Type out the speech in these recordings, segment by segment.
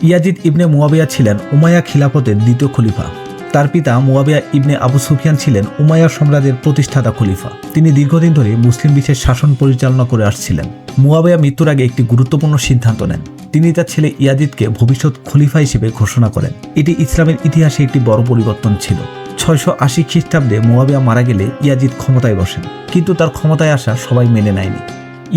Yazid ইবনে মুয়াবিয়া ছিলেন Umayya খিলাফতের দ্বিতীয় খলিফা। তার পিতা মুয়াবিয়া ইবনে আবু সুফিয়ান ছিলেন উমাইয়া সাম্রাজ্যের প্রতিষ্ঠাতা খলিফা। তিনি দীর্ঘদিন ধরে মুসলিম বিশ্বের শাসন পরিচালনা করে আসছিলেন। মুয়াবিয়া মৃত্যুর আগে একটি গুরুত্বপূর্ণ সিদ্ধান্ত নেন। তিনি তার ছেলে ইয়াজিদকে ভবিষ্যৎ খলিফা হিসেবে ঘোষণা করেন। এটি ইসলামের ইতিহাসে একটি বড় পরিবর্তন ছিল। 680 খ্রিস্টাব্দে মুয়াবিয়া মারা গেলে ইয়াজিদ ক্ষমতায় বসেন, কিন্তু তার ক্ষমতায় আসা সবাই মেনে নেয়নি।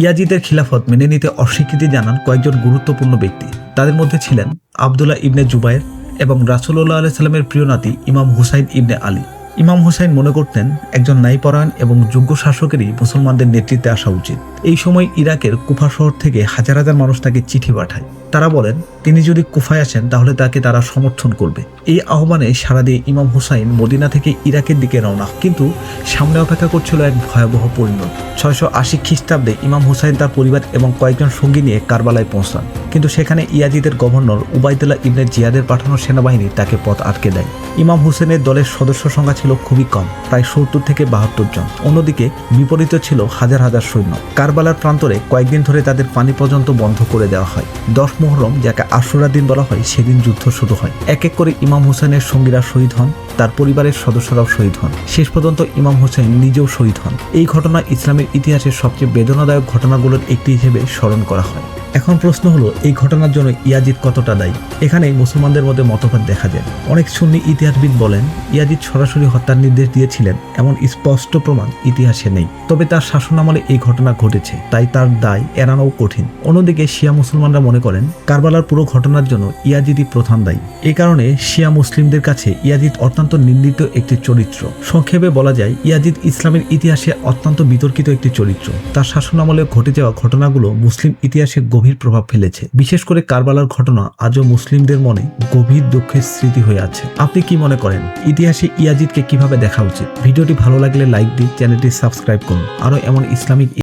ইয়াজিদের খিলাফত মেনে নিতে অস্বীকৃতি জানান কয়েকজন গুরুত্বপূর্ণ ব্যক্তি। তাদের মধ্যে ছিলেন আবদুল্লাহ ইবনে জুবায়ের এবং রাসূলুল্লাহ আলাইহিস সাল্লামের প্রিয় নাতি ইমাম হুসাইন ইবনে আলী। ইমাম হুসাইন মনে করতেন একজন ন্যায়পরায়ণ এবং যোগ্য শাসকেরই মুসলমানদের নেতৃত্বে আসা উচিত। এই সময় ইরাকের কুফা শহর থেকে হাজার হাজার মানুষ তাকে চিঠি পাঠায়। তারা বলেন তিনি যদি কুফায় আসেন তাহলে তাকে তারা সমর্থন করবে। এই আহ্বানে সাড়া দিয়ে ইমাম হুসাইন মদিনা থেকে ইরাকের দিকে রওনা, কিন্তু সামনে অপেক্ষা করছিল এক ভয়াবহ পরিণতি। 680 খ্রিস্টাব্দে ইমাম হুসাইন তার পরিবার এবং কয়েকজন সঙ্গী নিয়ে কারবালায় পৌঁছান, কিন্তু সেখানে ইয়াজিদের গভর্নর উবাইদুল্লাহ ইবনে জিয়াদের পাঠানো সেনাবাহিনী তাকে পথ আটকে দেয়। ইমাম হুসেনের দলের সদস্য সংখ্যা ছিল খুবই কম, প্রায় 70 থেকে 72 জন। অন্যদিকে বিপরীত ছিল হাজার হাজার সৈন্য। কারবালার প্রান্তরে কয়েকদিন ধরে তাদের পানি পর্যন্ত বন্ধ করে দেওয়া হয়। 10 মুহররম, যাকে আশুরা দিন বলা হয়, সেদিন যুদ্ধ শুরু হয়। এক এক করে ইমাম হুসেনের সঙ্গীরা শহীদ হন, তার পরিবারের সদস্যরাও শহীদ হন। শেষ পর্যন্ত ইমাম হুসেন নিজেও শহীদ হন। এই ঘটনা ইসলামের ইতিহাসের সবচেয়ে বেদনাদায়ক ঘটনাগুলোর একটি হিসেবে স্মরণ করা হয়। এখন প্রশ্ন হলো, এই ঘটনার জন্য ইয়াজিদ কতটা দায়ী? এখানেই মুসলমানদের মধ্যে মতভেদ দেখা যায়। অনেক সুন্নি ইতিহাসবিদ বলেন ইয়াজিদ সরাসরি হত্যার নির্দেশ দিয়েছিলেন এমন স্পষ্ট প্রমাণ ইতিহাসে নেই, তবে তার শাসনামলে এই ঘটনা ঘটেছে, তাই তার দায় এড়ানোও কঠিন। অন্যদিকে শিয়া মুসলমানরা মনে করেন কারবালার পুরো ঘটনার জন্য ইয়াজিদই প্রধান দায়ী। এই কারণে শিয়া মুসলিমদের কাছে ইয়াজিদ অত্যন্ত নিন্দিত একটি চরিত্র। সংক্ষেপে বলা যায়, ইয়াজিদ ইসলামের ইতিহাসে অত্যন্ত বিতর্কিত একটি চরিত্র। তার শাসনামলে ঘটে যাওয়া ঘটনাগুলো মুসলিম ইতিহাসে গভীর প্রভাব ফেলেছে। বিশেষ করে কারবালার ঘটনা আজও মুসলিমদের মনে গভীর দুঃখের স্মৃতি হয়ে আছে। আপনি কি মনে করেন ইতিহাসে ইয়াজিদকে কিভাবে দেখা উচিত? ভিডিওটি ভালো লাগলে লাইক দিন, চ্যানেলটি সাবস্ক্রাইব করুন। আরও এমন ইসলামিক